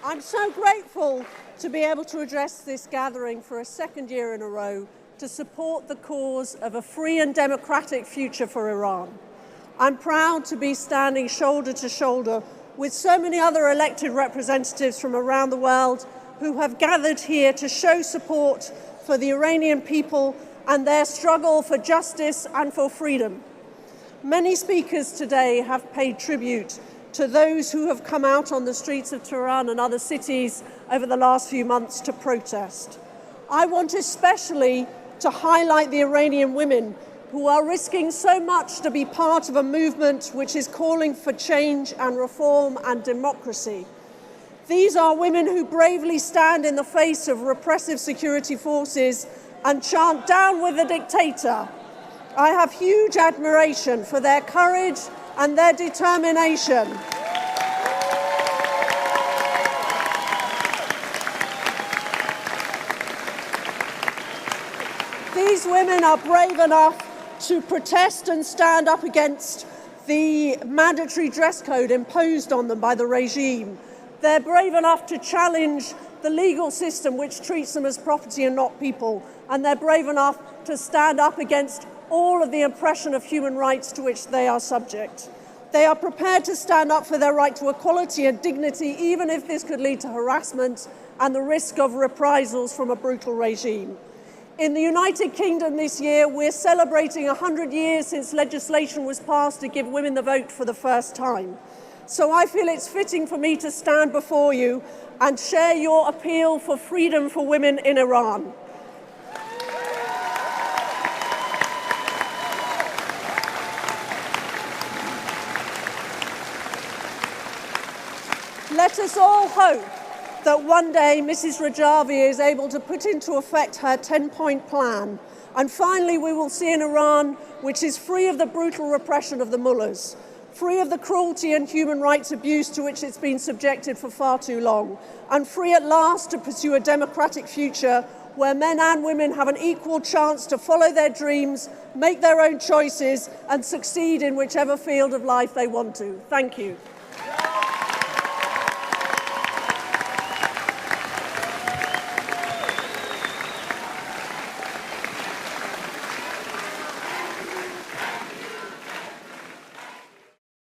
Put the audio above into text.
I'm so grateful to be able to address this gathering for a second year in a row to support the cause of a free and democratic future for Iran. I'm proud to be standing shoulder to shoulder with so many other elected representatives from around the world who have gathered here to show support for the Iranian people and their struggle for justice and for freedom. Many speakers today have paid tribute to those who have come out on the streets of Tehran and other cities over the last few months to protest. I want especially to highlight the Iranian women who are risking so much to be part of a movement which is calling for change and reform and democracy. These are women who bravely stand in the face of repressive security forces and chant "Down with the dictator." I have huge admiration for their courage and their determination. These women are brave enough to protest and stand up against the mandatory dress code imposed on them by the regime. They're brave enough to challenge the legal system which treats them as property and not people. And they're brave enough to stand up against all of the oppression of human rights to which they are subject. They are prepared to stand up for their right to equality and dignity, even if this could lead to harassment and the risk of reprisals from a brutal regime. In the United Kingdom this year, we're celebrating 100 years since legislation was passed to give women the vote for the first time. So I feel it's fitting for me to stand before you and share your appeal for freedom for women in Iran. Let us all hope that one day Mrs. Rajavi is able to put into effect her 10-point plan. And finally, we will see an Iran which is free of the brutal repression of the mullahs, free of the cruelty and human rights abuse to which it's been subjected for far too long, and free at last to pursue a democratic future where men and women have an equal chance to follow their dreams, make their own choices, and succeed in whichever field of life they want to. Thank you.